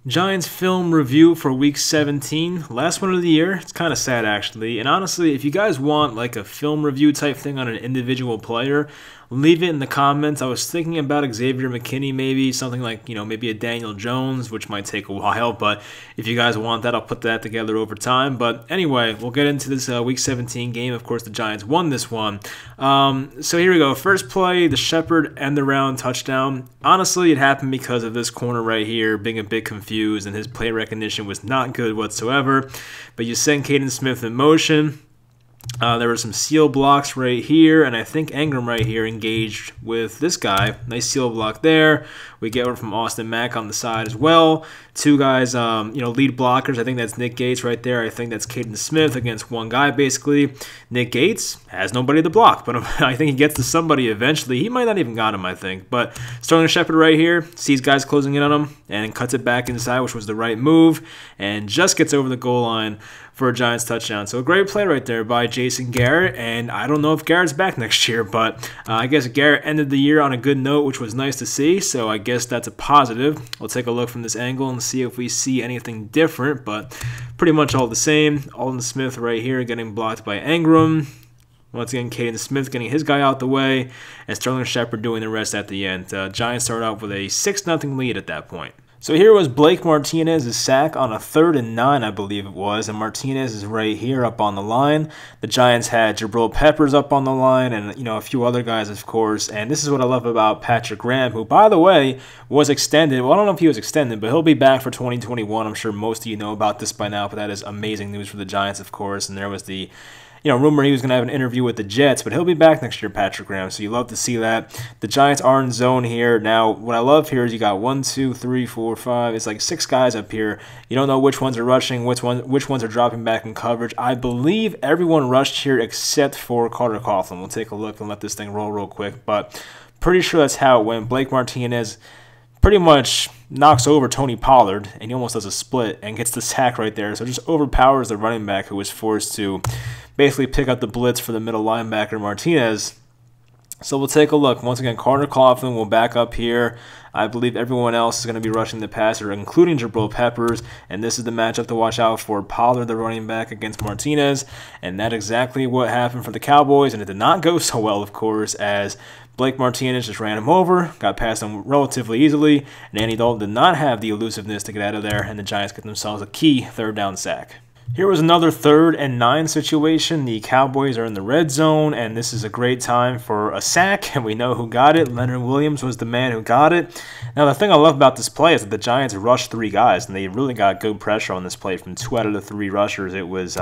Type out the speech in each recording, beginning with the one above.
Giants film review for week 17, last one of the year. It's kind of sad actually. And honestly, if you guys want like a film review type thing on an individual player, leave it in the comments. I was thinking about Xavier Mckinney, maybe something like, maybe a Daniel Jones, which might take a while, but if you guys want that, I'll put that together over time. But anyway, we'll get into this week 17 game. Of course, the Giants won this one. So here we go. First play, the Shepard end around touchdown. Honestly, it happened because of this corner right here being a bit confused, and his play recognition was not good whatsoever. But you send Caden Smith in motion. There were some seal blocks right here, and I think Engram right here engaged with this guy. Nice seal block there. We get one from Austin Mack on the side as well. Two guys, lead blockers. I think that's Nick Gates right there. I think that's Caden Smith against one guy, basically. Nick Gates has nobody to block, but I think he gets to somebody eventually. He might not even got him, I think. But Sterling Shepard right here sees guys closing in on him and cuts it back inside, which was the right move, and just gets over the goal line for a Giants touchdown. So a great play right there by Jason Garrett, and I don't know if Garrett's back next year, but I guess Garrett ended the year on a good note, which was nice to see, so I guess that's a positive. We'll take a look from this angle and see if we see anything different, but pretty much all the same. Alden Smith right here getting blocked by Engram. Once again, Caden Smith getting his guy out the way, and Sterling Shepard doing the rest at the end. Giants start off with a 6-0 lead at that point. So here was Blake Martinez's sack on a 3rd and 9, I believe it was, and Martinez is right here up on the line. The Giants had Jabril Peppers up on the line, and a few other guys, of course. And this is what I love about Patrick Graham, who, by the way, was extended. Well, I don't know if he was extended, but he'll be back for 2021. I'm sure most of you know about this by now, but that is amazing news for the Giants, of course. And there was the rumor he was going to have an interview with the Jets, but he'll be back next year, Patrick Graham, so you love to see that. The Giants are in zone here. Now, what I love here is you got 1, 2, 3, 4, 5. It's like 6 guys up here. You don't know which ones are rushing, which ones are dropping back in coverage. I believe everyone rushed here except for Carter Coughlin. We'll take a look and let this thing roll real quick, but pretty sure that's how it went. Blake Martinez pretty much knocks over Tony Pollard, and he almost does a split and gets the sack right there. So just overpowers the running back, who was forced to basically pick up the blitz for the middle linebacker, Martinez. So we'll take a look. Once again, Carter Coughlin will back up here. I believe everyone else is going to be rushing the passer, including Jabril Peppers, and this is the matchup to watch out for. Pollard, the running back, against Martinez, and that's exactly what happened for the Cowboys, and it did not go so well, of course, as Blake Martinez just ran him over, got past him relatively easily, and Andy Dalton did not have the elusiveness to get out of there, and the Giants get themselves a key 3rd down sack. Here was another 3rd and 9 situation. The Cowboys are in the red zone, and this is a great time for a sack, and we know who got it. Leonard Williams was the man who got it. Now, the thing I love about this play is that the Giants rushed 3 guys, and they really got good pressure on this play from 2 out of the 3 rushers. It was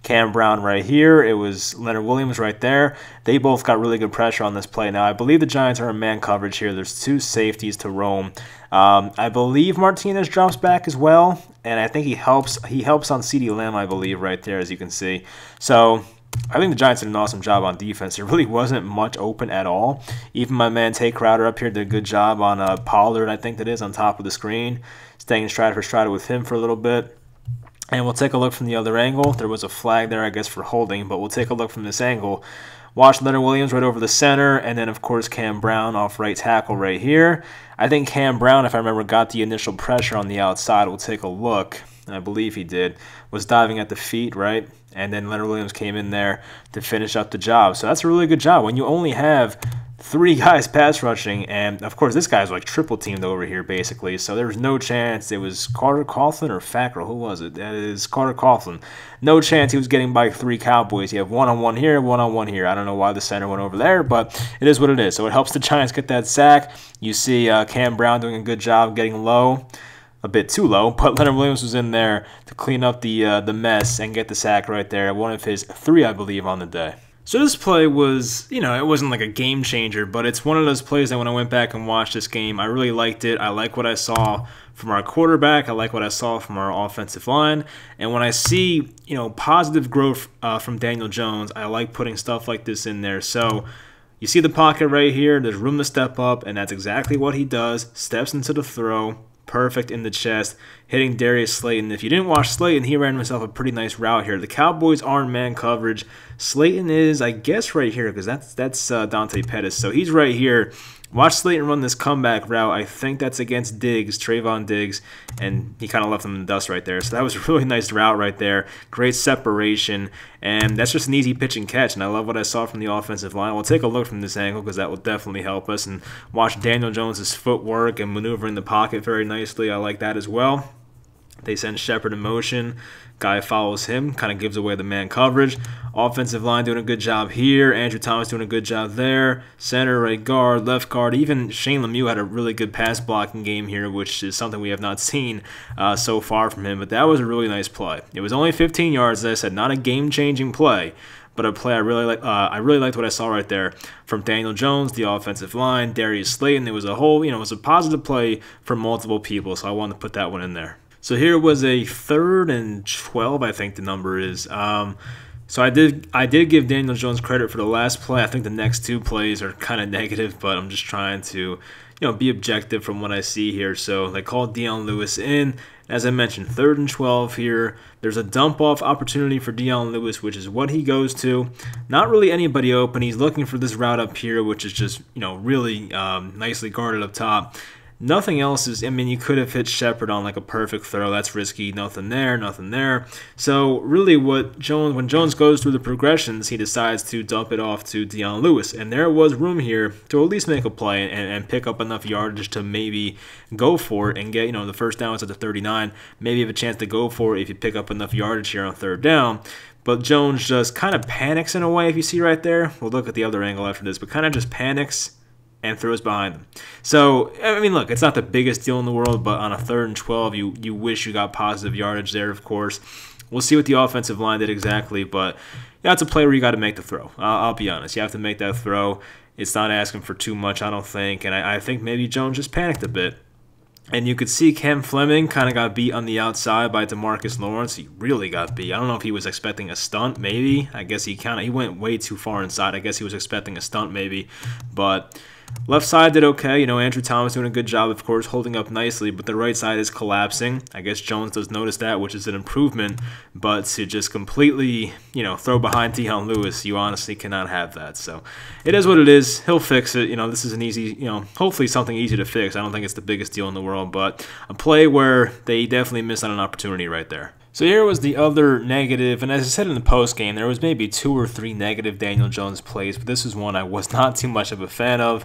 Cam Brown right here. It was Leonard Williams right there. They both got really good pressure on this play. Now, I believe the Giants are in man coverage here. There's 2 safeties to roam. I believe Martinez drops back as well, and I think he helps on CeeDee Lamb, I believe, right there, as you can see. So I think the Giants did an awesome job on defense. There really wasn't much open at all. Even my man Tay Crowder up here did a good job on Pollard, I think that is, on top of the screen, staying stride for stride with him for a little bit. And we'll take a look from the other angle. There was a flag there, I guess, for holding, but we'll take a look from this angle. Watch Leonard Williams right over the center, and then, of course, Cam Brown off right tackle right here. I think Cam Brown, if I remember, got the initial pressure on the outside. We'll take a look, and I believe he did, was diving at the feet, right? And then Leonard Williams came in there to finish up the job. So that's a really good job. When you only have 3 guys pass rushing, and of course this guy's like triple teamed over here basically, so there was no chance. It was Carter Coughlin or Fackrell, who was it? That is Carter Coughlin. No chance he was getting by 3 Cowboys. You have one-on-one here, one-on-one here. I don't know why the center went over there, but it is what it is. So it helps the Giants get that sack. You see Cam Brown doing a good job getting low, a bit too low, but Leonard Williams was in there to clean up the mess and get the sack right there. One of his 3, I believe, on the day. So this play was, it wasn't like a game changer, but it's one of those plays that when I went back and watched this game, I really liked it. I like what I saw from our quarterback. I like what I saw from our offensive line. And when I see, positive growth from Daniel Jones, I like putting stuff like this in there. So you see the pocket right here. There's room to step up, and that's exactly what he does. Steps into the throw. Perfect in the chest, hitting Darius Slayton. If you didn't watch Slayton, he ran himself a pretty nice route here. The Cowboys are in man coverage. Slayton is, I guess, right here, because that's Dante Pettis. So he's right here Watch Slayton run this comeback route. I think that's against Diggs, Trayvon Diggs, and he kind of left him in the dust right there. So that was a really nice route right there. Great separation, and that's just an easy pitch and catch, and I love what I saw from the offensive line. We'll take a look from this angle because that will definitely help us, and watch Daniel Jones' footwork and maneuvering the pocket very nicely. I like that as well. They send Shepard in motion. Guy follows him, kind of gives away the man coverage. Offensive line doing a good job here. Andrew Thomas doing a good job there. Center, right guard, left guard. Even Shane Lemieux had a really good pass blocking game here, which is something we have not seen so far from him. But that was a really nice play. It was only 15 yards, as I said, not a game-changing play, but a play I really liked what I saw right there from Daniel Jones, the offensive line, Darius Slayton. It was a whole, it was a positive play for multiple people, so I wanted to put that one in there. So here was a 3rd and 12, I think the number is. So I did give Daniel Jones credit for the last play. I think the next 2 plays are kind of negative, but I'm just trying to, be objective from what I see here. So they called Dion Lewis in. As I mentioned, 3rd and 12 here. There's a dump-off opportunity for Dion Lewis, which is what he goes to. Not really anybody open. He's looking for this route up here, which is just, really nicely guarded up top. Nothing else is, you could have hit Shepard on like a perfect throw. That's risky. Nothing there, nothing there. So really when Jones goes through the progressions, he decides to dump it off to Dion Lewis. And there was room here to at least make a play and pick up enough yardage to maybe go for it and get, the first down is at the 39. Maybe you have a chance to go for it if you pick up enough yardage here on 3rd down. But Jones just kind of panics in a way, if you see right there. We'll look at the other angle after this, but kind of just panics and throws behind them. So, look, it's not the biggest deal in the world, but on a 3rd and 12, you wish you got positive yardage there, of course. We'll see what the offensive line did exactly, but that's a play where you got to make the throw. I'll be honest. You have to make that throw. It's not asking for too much, I don't think, and I think maybe Jones just panicked a bit. And you could see Cam Fleming kind of got beat on the outside by DeMarcus Lawrence. He really got beat. I don't know if he was expecting a stunt, maybe. I guess he went way too far inside. I guess he was expecting a stunt, maybe, but left side did okay. Andrew Thomas doing a good job, of course, holding up nicely, but the right side is collapsing. I guess Jones does notice that, which is an improvement, but to just completely, throw behind Dion Lewis, you honestly cannot have that. So it is what it is. He'll fix it. This is an easy, hopefully something easy to fix. I don't think it's the biggest deal in the world, but a play where they definitely missed on an opportunity right there. So here was the other negative, and as I said in the postgame, there was maybe 2 or 3 negative Daniel Jones plays, but this was one I was not too much of a fan of.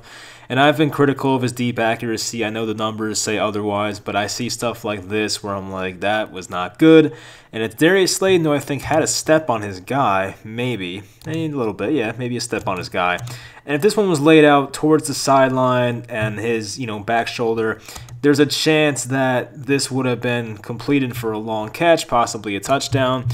And I've been critical of his deep accuracy. I know the numbers say otherwise, but I see stuff like this where I'm like, that was not good. And it's Darius Slayton, who I think had a step on his guy, maybe. A little bit, yeah, maybe a step on his guy. And if this one was laid out towards the sideline and his, back shoulder, there's a chance that this would have been completed for a long catch, possibly a touchdown.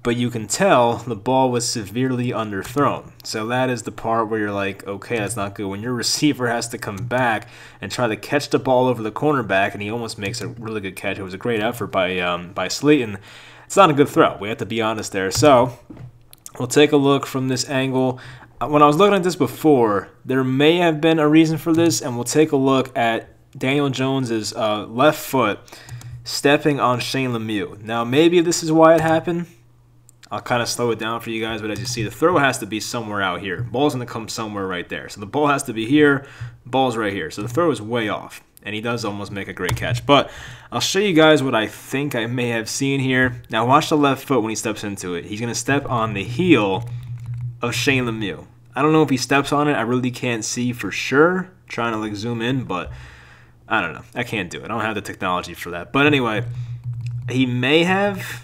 But you can tell the ball was severely underthrown. So that is the part where you're like, okay, that's not good. When your receiver has to come back and try to catch the ball over the cornerback, and he almost makes a really good catch. It was a great effort by Slayton. It's not a good throw. We have to be honest there. So we'll take a look from this angle. When I was looking at this before, there may have been a reason for this, and we'll take a look at Daniel Jones's left foot stepping on Shane Lemieux. Now, maybe this is why it happened. I'll kind of slow it down for you guys, but as you see, the throw has to be somewhere out here. Ball's going to come somewhere right there. So the ball has to be here, ball's right here. So the throw is way off, and he does almost make a great catch. But I'll show you guys what I think I may have seen here. Now watch the left foot when he steps into it. He's going to step on the heel of Shane Lemieux. I don't know if he steps on it. I really can't see for sure. I'm trying to like zoom in, but I don't know. I can't do it. I don't have the technology for that. But anyway, he may have...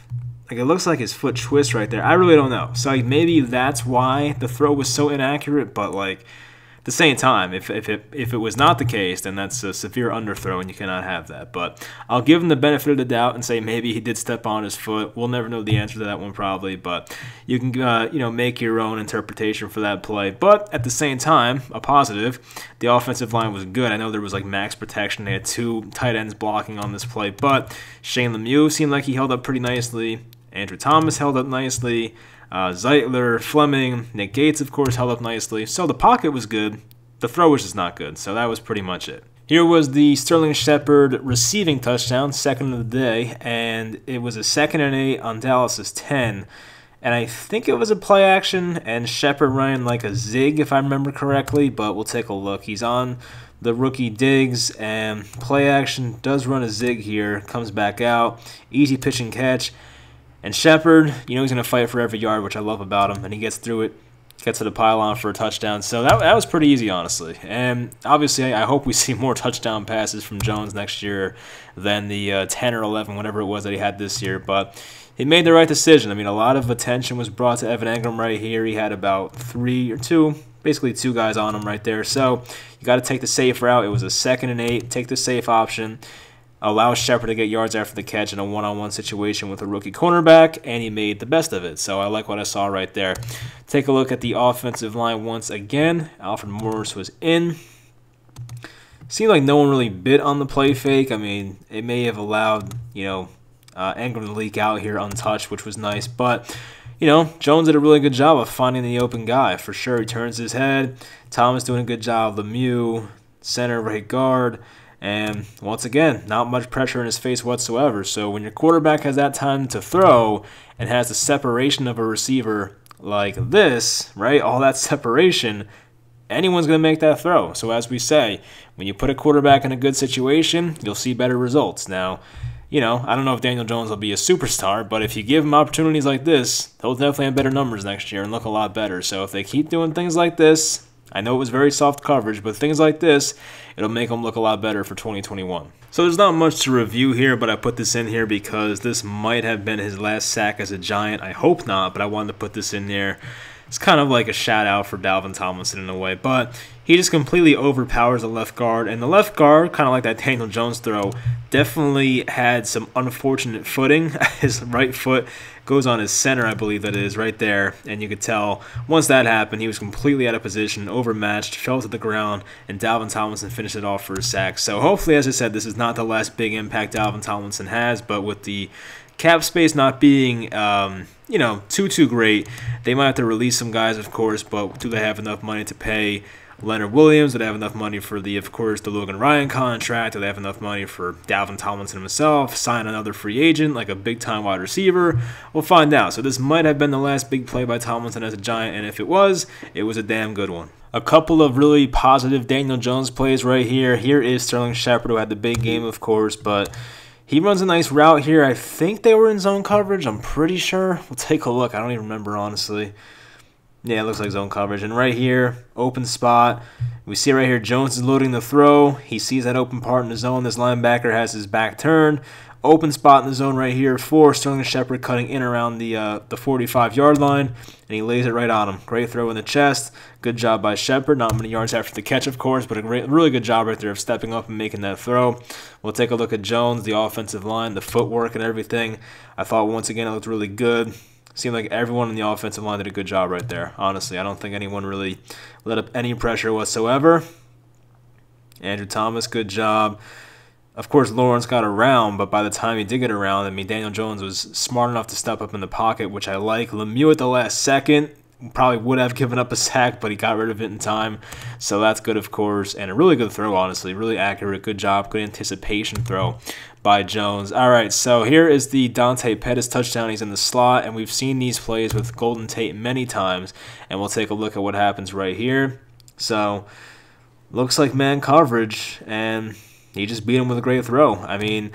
it looks like his foot twists right there. I really don't know. So maybe that's why the throw was so inaccurate. But at the same time, if it was not the case, then that's a severe underthrow, and you cannot have that. But I'll give him the benefit of the doubt and say maybe he did step on his foot. We'll never know the answer to that one probably, but you can make your own interpretation for that play. But at the same time, a positive, the offensive line was good. I know there was max protection. They had 2 tight ends blocking on this play, but Shane Lemieux seemed like he held up pretty nicely. Andrew Thomas held up nicely. Zeitler, Fleming, Nick Gates, of course, held up nicely. So the pocket was good. The throw was just not good. So that was pretty much it. Here was the Sterling Shepard receiving touchdown, second of the day. And it was a 2nd and 8 on Dallas's 10. And I think it was a play action. And Shepard ran like a zig, if I remember correctly. But we'll take a look. He's on the rookie digs, and play action does run a zig here, comes back out, easy pitch and catch, and Shepard, you know he's going to fight for every yard, which I love about him, and he gets through it, gets to the pylon for a touchdown, so that was pretty easy, honestly, and obviously I hope we see more touchdown passes from Jones next year than the 10 or 11, whatever it was that he had this year, but he made the right decision. I mean, a lot of attention was brought to Evan Engram right here. He had about basically two guys on him right there. So you got to take the safe route. It was a 2nd and 8. Take the safe option. Allow Shepard to get yards after the catch in a one-on-one situation with a rookie cornerback, and he made the best of it. So I like what I saw right there. Take a look at the offensive line once again. Alfred Morris was in. Seemed like no one really bit on the play fake. I mean, it may have allowed, Engram to leak out here untouched, which was nice. But, Jones did a really good job of finding the open guy. For sure, he turns his head. Thomas doing a good job. Lemieux, center, right guard. And, once again, not much pressure in his face whatsoever. So when your quarterback has that time to throw and has the separation of a receiver like this, right, all that separation, anyone's going to make that throw. So as we say, when you put a quarterback in a good situation, you'll see better results. Now, I don't know if Daniel Jones will be a superstar, but if you give him opportunities like this, he'll definitely have better numbers next year and look a lot better. So if they keep doing things like this, I know it was very soft coverage, but things like this, it'll make him look a lot better for 2021. So there's not much to review here, but I put this in here because this might have been his last sack as a Giant. I hope not, but I wanted to put this in there. It's kind of like a shout-out for Dalvin Tomlinson in a way, but he just completely overpowers the left guard, and the left guard, kind of like that Daniel Jones throw, definitely had some unfortunate footing. His right foot goes on his center, I believe that is, right there, and you could tell once that happened, he was completely out of position, overmatched, fell to the ground, and Dalvin Tomlinson finished it off for a sack. So hopefully, as I said, this is not the last big impact Dalvin Tomlinson has, but with the cap space not being, too great, they might have to release some guys, of course, but do they have enough money to pay Leonard Williams? Do they have enough money for the Logan Ryan contract? Do they have enough money for Dalvin Tomlinson himself? Sign another free agent, like a big-time wide receiver? We'll find out. So this might have been the last big play by Tomlinson as a Giant, and if it was a damn good one. A couple of really positive Daniel Jones plays right here. Here is Sterling Shepard, who had the big game, of course, but he runs a nice route here. I think they were in zone coverage. I'm pretty sure. We'll take a look. I don't even remember, honestly. Yeah, it looks like zone coverage. And right here, open spot. We see right here Jones is loading the throw. He sees that open part in the zone. This linebacker has his back turned. Open spot in the zone right here for Sterling Shepard, cutting in around the 45-yard line, and he lays it right on him. Great throw in the chest. Good job by Shepard. Not many yards after the catch, of course, but really good job right there of stepping up and making that throw. We'll take a look at Jones, the offensive line, the footwork and everything. I thought once again it looked really good. Seemed like everyone in the offensive line did a good job right there. Honestly, I don't think anyone really let up any pressure whatsoever. Andrew Thomas, good job. Of course, Lawrence got around, but by the time he did get around, I mean, Daniel Jones was smart enough to step up in the pocket, which I like. Lemieux at the last second probably would have given up a sack, but he got rid of it in time, so that's good, of course. And a really good throw, honestly. Really accurate, good job, good anticipation throw by Jones. All right, so here is the Dante Pettis touchdown. He's in the slot, and we've seen these plays with Golden Tate many times, and we'll take a look at what happens right here. So, looks like man coverage, and he just beat him with a great throw. I mean,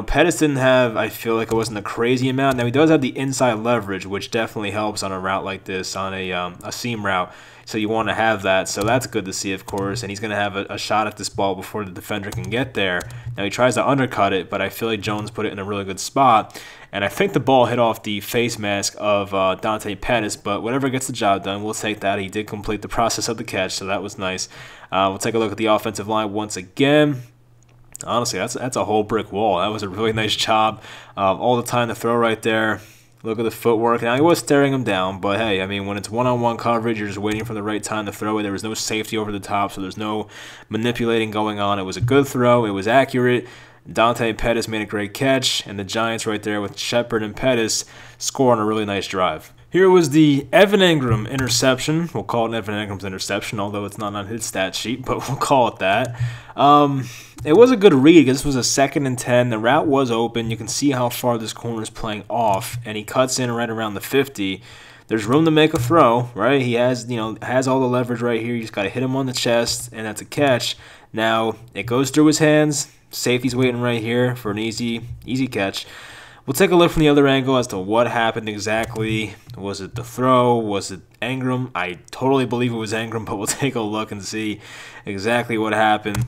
Pettis didn't have, I feel like it wasn't a crazy amount. Now, he does have the inside leverage, which definitely helps on a route like this, on a seam route. So you want to have that. So that's good to see, of course. And he's going to have a shot at this ball before the defender can get there. Now, he tries to undercut it, but I feel like Jones put it in a really good spot. And I think the ball hit off the face mask of Dante Pettis, but whatever gets the job done, we'll take that. He did complete the process of the catch, so that was nice. We'll take a look at the offensive line once again. Honestly, that's a whole brick wall. That was a really nice job. All the time to throw right there. Look at the footwork. Now, he was staring him down, but hey, I mean, when it's one-on-one coverage, you're just waiting for the right time to throw it. There was no safety over the top, so there's no manipulating going on. It was a good throw. It was accurate. Dante Pettis made a great catch, and the Giants right there with Shepard and Pettis score on a really nice drive. Here was the Evan Engram interception. We'll call it Evan Engram's interception, although it's not on his stat sheet, but we'll call it that. It was a good read because this was a 2nd and 10. The route was open. You can see how far this corner is playing off, and he cuts in right around the 50. There's room to make a throw, right? He has, has all the leverage right here. You just got to hit him on the chest, and that's a catch. Now, it goes through his hands. Safety's waiting right here for an easy catch. We'll take a look from the other angle as to what happened exactly. Was it the throw? Was it Engram? I totally believe it was Engram, but we'll take a look and see exactly what happened.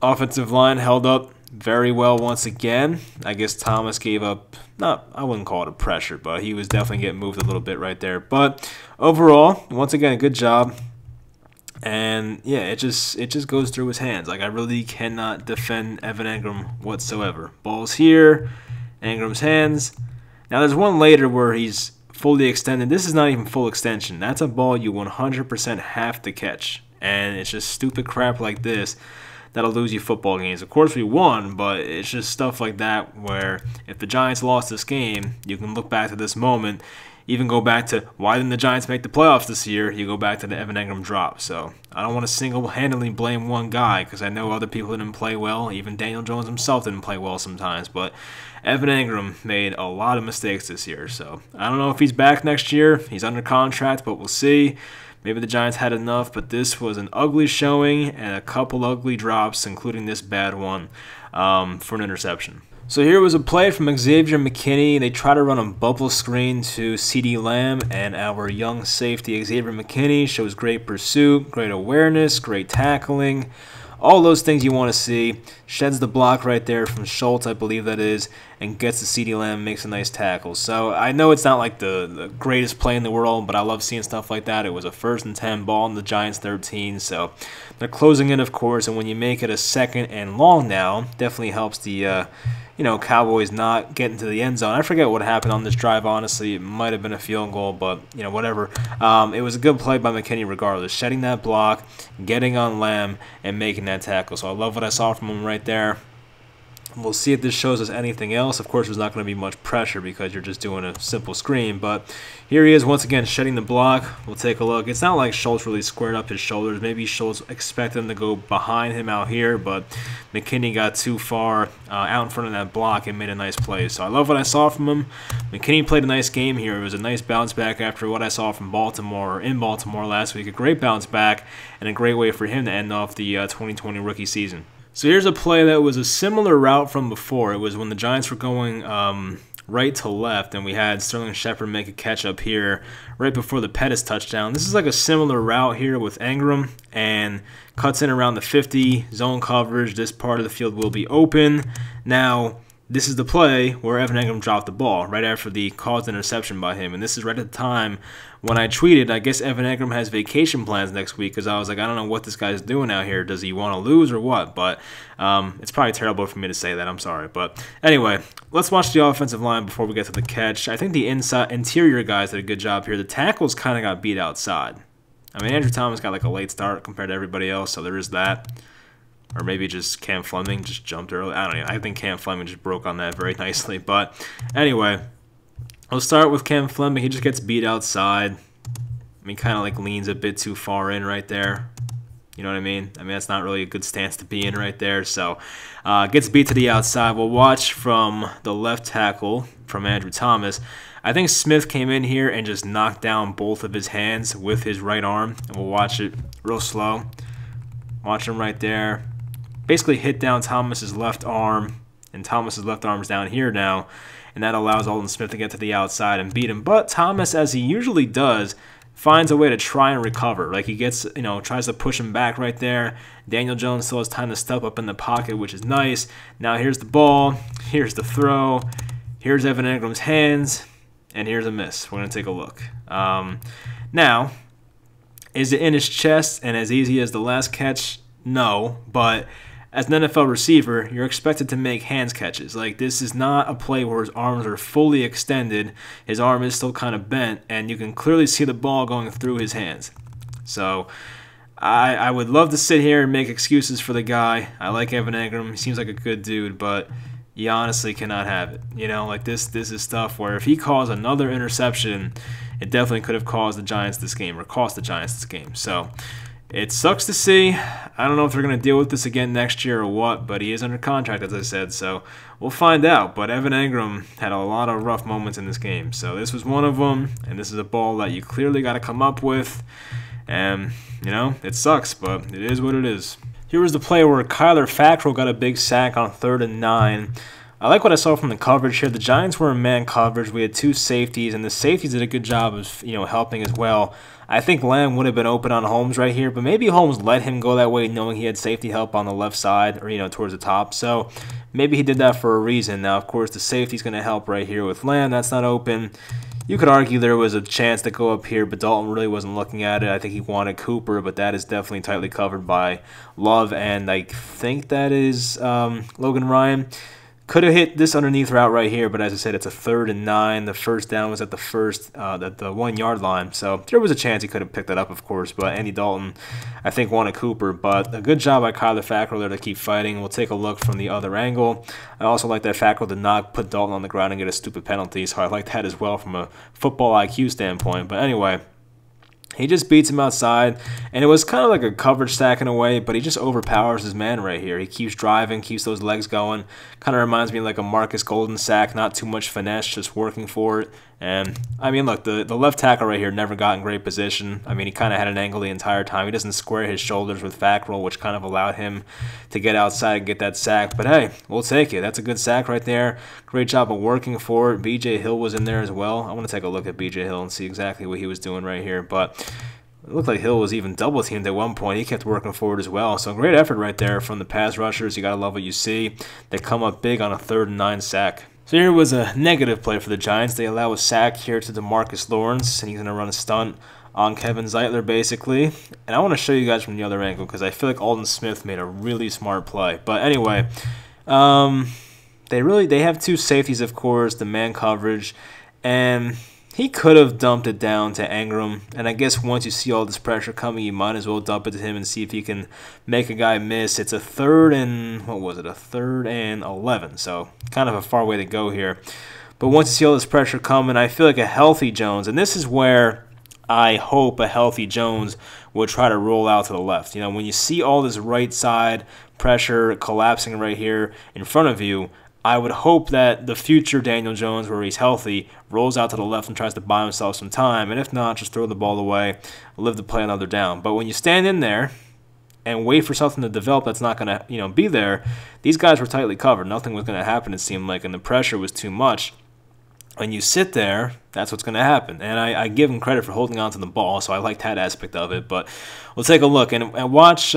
Offensive line held up very well once again. I guess Thomas gave up, I wouldn't call it a pressure, but he was definitely getting moved a little bit right there. But overall, once again, a good job. And yeah, it just goes through his hands. Like, I really cannot defend Evan Engram whatsoever. Ball's here. Ingram's hands. Now there's one later where he's fully extended. This is not even full extension. That's a ball you 100% have to catch. And it's just stupid crap like this that'll lose you football games. Of course we won, but it's just stuff like that where if the Giants lost this game, you can look back to this moment, even go back to why didn't the Giants make the playoffs this year, you go back to the Evan Engram drop. So I don't want to single-handedly blame one guy because I know other people didn't play well. Even Daniel Jones himself didn't play well sometimes. But Evan Engram made a lot of mistakes this year. So I don't know if he's back next year. He's under contract, but we'll see. Maybe the Giants had enough, but this was an ugly showing and a couple ugly drops, including this bad one for an interception. So here was a play from Xavier Mckinney. They try to run a bubble screen to CeeDee Lamb, and our young safety Xavier Mckinney shows great pursuit, great awareness, great tackling, all those things you want to see. Sheds the block right there from Schultz, I believe that is, and gets to CeeDee Lamb, makes a nice tackle. So I know it's not like the greatest play in the world, but I love seeing stuff like that. It was a 1st and 10 ball in the Giants 13, so they're closing in, of course, and when you make it a 2nd and long now, definitely helps the Cowboys not getting to the end zone. I forget what happened on this drive, honestly. It might have been a field goal, but, whatever. It was a good play by Mckinney regardless. Shedding that block, getting on Lamb, and making that tackle. So I love what I saw from him right there. We'll see if this shows us anything else. Of course, there's not going to be much pressure because you're just doing a simple screen. But here he is once again shedding the block. We'll take a look. It's not like Schultz really squared up his shoulders. Maybe Schultz expected him to go behind him out here, but McKinney got too far out in front of that block and made a nice play. So I love what I saw from him. McKinney played a nice game here. It was a nice bounce back after what I saw from Baltimore, in Baltimore last week. A great bounce back and a great way for him to end off the 2020 rookie season. So here's a play that was a similar route from before. It was when the Giants were going right to left, and we had Sterling Shepard make a catch up here right before the Pettis touchdown. This is like a similar route here with Engram, and cuts in around the 50, zone coverage. This part of the field will be open. Now, this is the play where Evan Engram dropped the ball right after the caused interception by him. And this is right at the time when I tweeted, I guess Evan Engram has vacation plans next week because I was like, I don't know what this guy's doing out here. Does he want to lose or what? But it's probably terrible for me to say that. I'm sorry. But anyway, let's watch the offensive line before we get to the catch. I think the interior guys did a good job here. The tackles kind of got beat outside. I mean, Andrew Thomas got like a late start compared to everybody else, so there is that. Or maybe just Cam Fleming just jumped early. I don't know. I think Cam Fleming just broke on that very nicely. But anyway, we'll start with Cam Fleming. He just gets beat outside. I mean, kind of like leans a bit too far in right there. You know what I mean? I mean, that's not really a good stance to be in right there. So gets beat to the outside. We'll watch from the left tackle from Andrew Thomas. I think Smith came in here and just knocked down both of his hands with his right arm. And we'll watch it real slow. Watch him right there. Basically hit down Thomas's left arm, and Thomas's left arm's down here now, and that allows Aldon Smith to get to the outside and beat him. But Thomas, as he usually does, finds a way to try and recover. Like he gets, tries to push him back right there. Daniel Jones still has time to step up in the pocket, which is nice. Now here's the ball, here's the throw, here's Evan Engram's hands, and here's a miss. We're going to take a look. Now, is it in his chest and as easy as the last catch? No, but as an NFL receiver, you're expected to make hands catches. Like, this is not a play where his arms are fully extended. His arm is still kind of bent, and you can clearly see the ball going through his hands. So I would love to sit here and make excuses for the guy. I like Evan Engram. He seems like a good dude, but you honestly cannot have it. Like this is stuff where if he calls another interception, it definitely could have caused the Giants this game or cost the Giants this game. So it sucks to see. I don't know if they're going to deal with this again next year or what, but he is under contract, as I said, so we'll find out. But Evan Engram had a lot of rough moments in this game, so this was one of them, and this is a ball that you clearly got to come up with, and, it sucks, but it is what it is. Here was the play where Kyler Fackrell got a big sack on 3rd and 9. I like what I saw from the coverage here. The Giants were in man coverage. We had 2 safeties, and the safeties did a good job of helping as well. I think Lamb would have been open on Holmes right here, but maybe Holmes let him go that way knowing he had safety help on the left side or, towards the top. So maybe he did that for a reason. Now, of course, the safety's going to help right here with Lamb. That's not open. You could argue there was a chance to go up here, but Dalton really wasn't looking at it. I think he wanted Cooper, but that is definitely tightly covered by Love, and I think that is Logan Ryan. Could have hit this underneath route right here, but as I said, it's a 3rd and 9. The first down was at the 1 yard line, so there was a chance he could have picked that up, of course. But Andy Dalton, I think, wanted Cooper. But a good job by Kyler Fackrell there to keep fighting. We'll take a look from the other angle. I also like that Fackrell did not put Dalton on the ground and get a stupid penalty, so I like that as well from a football IQ standpoint. But anyway, he just beats him outside, and it was kind of like a coverage stack in a way, but he just overpowers his man right here. He keeps driving, keeps those legs going. Kind of reminds me of like a Marcus Golden sack, not too much finesse, just working for it. And, I mean, look, the left tackle right here never got in great position. I mean, he kind of had an angle the entire time. He doesn't square his shoulders with Fackrell, which kind of allowed him to get outside and get that sack. But, hey, we'll take it. That's a good sack right there. Great job of working for it. B.J. Hill was in there as well. I want to take a look at B.J. Hill and see exactly what he was doing right here. But it looked like Hill was even double-teamed at one point. He kept working forward as well. So great effort right there from the pass rushers. You got to love what you see. They come up big on a 3rd and 9 sack. So here was a negative play for the Giants. They allow a sack here to DeMarcus Lawrence, and he's going to run a stunt on Kevin Zeitler, basically. And I want to show you guys from the other angle because I feel like Aldon Smith made a really smart play. But anyway, they have 2 safeties, of course, the man coverage, and he could have dumped it down to Engram, and I guess once you see all this pressure coming, you might as well dump it to him and see if he can make a guy miss. It's a 3rd and, what was it, a 3rd and 11, so kind of a far way to go here. But once you see all this pressure coming, I feel like a healthy Jones, and this is where I hope a healthy Jones would try to roll out to the left. When you see all this right side pressure collapsing right here in front of you, I would hope that the future Daniel Jones, where he's healthy, rolls out to the left and tries to buy himself some time. And if not, just throw the ball away, live to play another down. But when you stand in there and wait for something to develop that's not going to be there, these guys were tightly covered. Nothing was going to happen, it seemed like, and the pressure was too much. When you sit there, that's what's going to happen. And I give him credit for holding on to the ball, so I like that aspect of it. But we'll take a look and watch.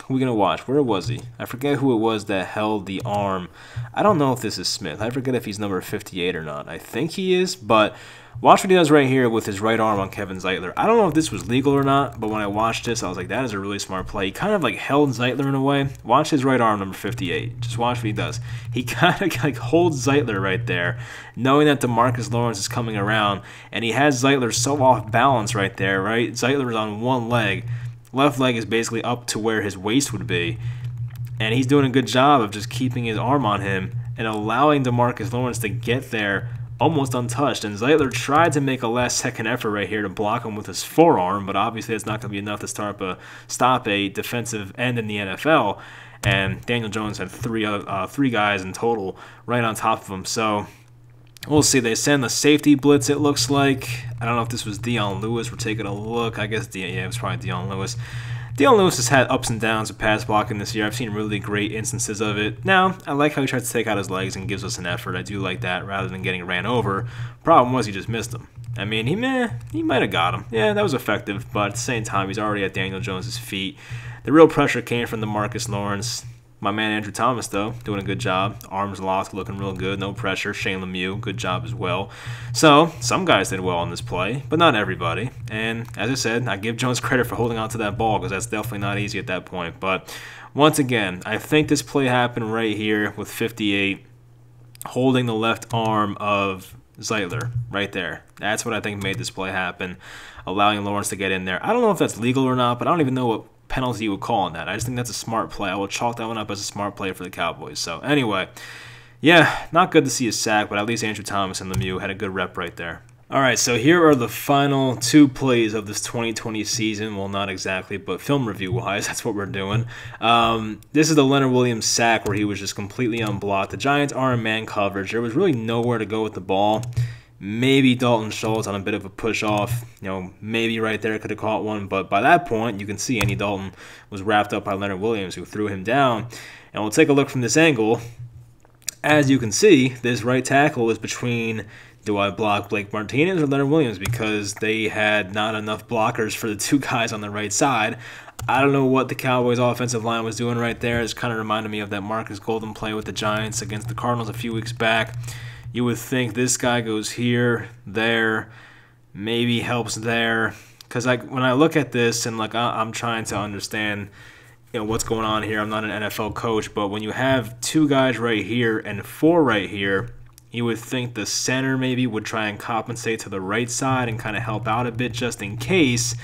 Who are we going to watch? Where was he? I forget who it was that held the arm. I don't know if this is Smith. I forget if he's number 58 or not. I think he is, but watch what he does right here with his right arm on Kevin Zeitler. I don't know if this was legal or not, but when I watched this, I was like, that is a really smart play. He kind of like held Zeitler in a way. Watch his right arm, number 58. Just watch what he does. He kind of like holds Zeitler right there, knowing that DeMarcus Lawrence is coming around, and he has Zeitler so off balance right there, right? Zeitler is on one leg. Left leg is basically up to where his waist would be, and he's doing a good job of just keeping his arm on him and allowing DeMarcus Lawrence to get there almost untouched. And Zeitler tried to make a last-second effort right here to block him with his forearm, but obviously it's not going to be enough to stop a defensive end in the NFL. And Daniel Jones had three guys in total right on top of him. So we'll see. They send the safety blitz, it looks like. I don't know if this was Dion Lewis. We're taking a look. I guess, it was probably Dion Lewis. Dion Lewis has had ups and downs with pass blocking this year. I've seen really great instances of it. Now, I like how he tries to take out his legs and gives us an effort. I do like that rather than getting ran over. Problem was he just missed him. I mean, he might have got him. Yeah, that was effective, but at the same time, he's already at Daniel Jones' feet. The real pressure came from DeMarcus Lawrence. My man Andrew Thomas, though, doing a good job. Arms locked, looking real good. No pressure. Shane Lemieux, good job as well. So, some guys did well on this play, but not everybody. And, as I said, I give Jones credit for holding on to that ball because that's definitely not easy at that point. But, once again, I think this play happened right here with 58 holding the left arm of Zeitler right there. That's what I think made this play happen, allowing Lawrence to get in there. I don't know if that's legal or not, but I don't even know what penalty you would call on that. I just think that's a smart play. I will chalk that one up as a smart play for the Cowboys. So anyway, yeah, not good to see a sack, but at least Andrew Thomas and Lemieux had a good rep right there. All right, so here are the final two plays of this 2020 season. Well, not exactly, but film review-wise, that's what we're doing. This is the Leonard Williams sack where he was just completely unblocked. The Giants are in man coverage. There was really nowhere to go with the ball. Maybe Dalton Schultz on a bit of a push off, maybe right there could have caught one, but by that point, you can see Andy Dalton was wrapped up by Leonard Williams, who threw him down. And we'll take a look from this angle. As you can see, this right tackle is between, do I block Blake Martinez or Leonard Williams, because they had not enough blockers for the two guys on the right side. I don't know what the Cowboys offensive line was doing right there. It's kind of reminded me of that Marcus Golden play with the Giants against the Cardinals a few weeks back. You would think this guy goes here, there, maybe helps there. Because when I look at this and I'm trying to understand what's going on here. I'm not an NFL coach, but when you have two guys right here and four right here, you would think the center maybe would try and compensate to the right side and kind of help out a bit just in case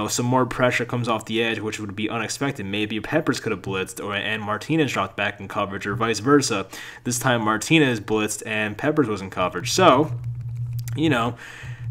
some more pressure comes off the edge, which would be unexpected. Maybe Peppers could have blitzed, and Martinez dropped back in coverage, or vice versa. This time Martinez blitzed and Peppers was in coverage. So,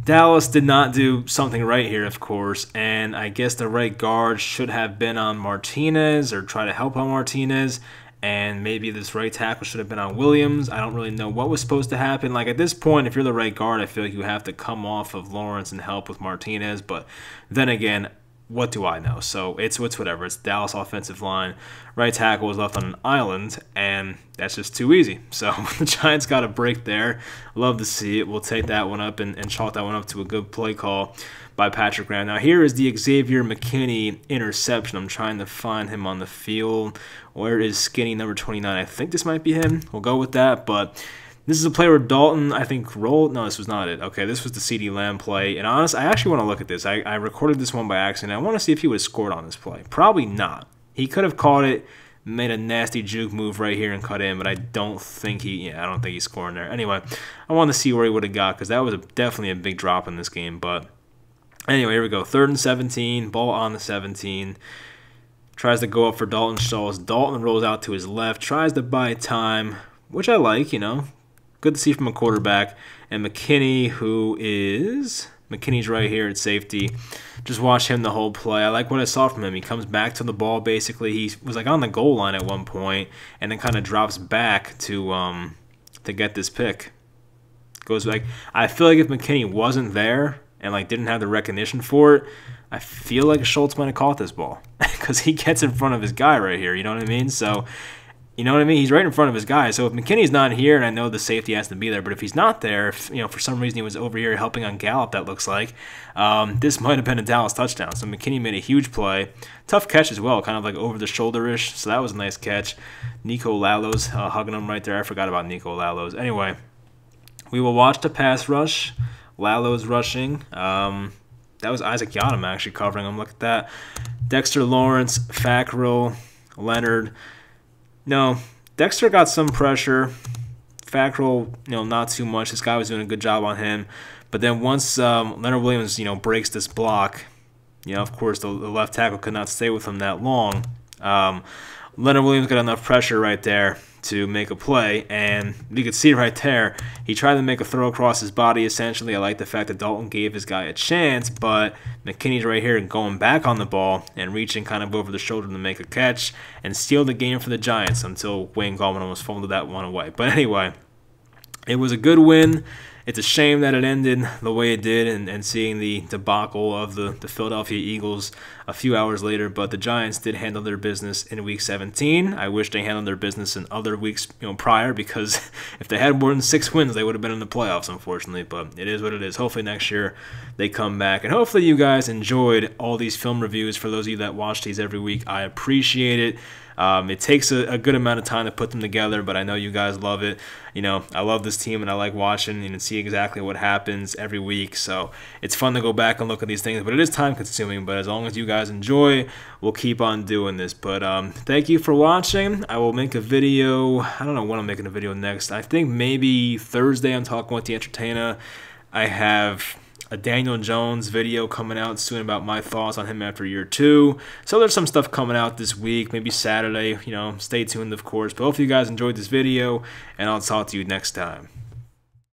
Dallas did not do something right here, of course, and I guess the right guard should have been on Martinez or try to help on Martinez. And maybe this right tackle should have been on Williams. I don't really know what was supposed to happen. At this point, if you're the right guard, I feel like you have to come off of Lawrence and help with Martinez. But then again, what do I know? So it's whatever. It's Dallas offensive line. Right tackle was left on an island, and that's just too easy. So the Giants got a break there. Love to see it. We'll take that one up and chalk that one up to a good play call by Patrick Graham. Now here is the Xavier McKinney interception. I'm trying to find him on the field. Where is skinny number 29? I think this might be him. We'll go with that. But this is a play where Dalton, I think, rolled. No, this was not it. Okay, this was the CeeDee Lamb play. And honestly, I actually want to look at this. I recorded this one by accident. I want to see if he would have scored on this play. Probably not. He could have caught it, made a nasty juke move right here and cut in, but I don't think I don't think he's scoring there. Anyway, I want to see where he would have got, because that was definitely a big drop in this game. But anyway, here we go. 3rd and 17, ball on the 17. Tries to go up for Dalton Schultz. Dalton rolls out to his left, tries to buy time, which I like, Good to see from a quarterback. And McKinney, McKinney's right here at safety. Just watch him the whole play. I like what I saw from him. He comes back to the ball, basically. He was on the goal line at one point, and then kind of drops back to get this pick. Goes back. I feel like if McKinney wasn't there and didn't have the recognition for it, I feel like Schultz might have caught this ball because he gets in front of his guy right here. You know what I mean? So, he's right in front of his guy. So if McKinney's not here, and I know the safety has to be there, but if he's not there, if for some reason he was over here helping on Gallup, that looks like, this might have been a Dallas touchdown. So McKinney made a huge play. Tough catch as well, kind of over the shoulder-ish. So that was a nice catch. Nico Lalos hugging him right there. I forgot about Nico Lalos. Anyway, we will watch the pass rush. Lalos rushing. That was Isaac Yadam actually covering him. Look at that. Dexter Lawrence, Fackrell, Leonard. No, Dexter got some pressure. Fackrell, not too much. This guy was doing a good job on him. But then once Leonard Williams, breaks this block, of course, the left tackle could not stay with him that long. Leonard Williams got enough pressure right there to make a play, and you could see right there, he tried to make a throw across his body, essentially. I like the fact that Dalton gave his guy a chance, but McKinney's right here going back on the ball and reaching kind of over the shoulder to make a catch and steal the game for the Giants until Wayne Gallman almost fumbled that one away. But anyway, it was a good win. It's a shame that it ended the way it did, and seeing the debacle of the Philadelphia Eagles a few hours later. But the Giants did handle their business in Week 17. I wish they handled their business in other weeks prior, because if they had more than 6 wins, they would have been in the playoffs, unfortunately. But it is what it is. Hopefully next year they come back. And hopefully you guys enjoyed all these film reviews. For those of you that watch these every week, I appreciate it. It takes a good amount of time to put them together, but I know you guys love it. I love this team, and I like watching and see exactly what happens every week. So it's fun to go back and look at these things, but it is time-consuming. But as long as you guys enjoy, we'll keep on doing this. But thank you for watching. I will make a video. I don't know when I'm making a video next. I think maybe Thursday I'm talking with the entertainer. I have a Daniel Jones video coming out soon about my thoughts on him after year 2. So there's some stuff coming out this week, maybe Saturday. Stay tuned, of course. But hopefully you guys enjoyed this video, and I'll talk to you next time.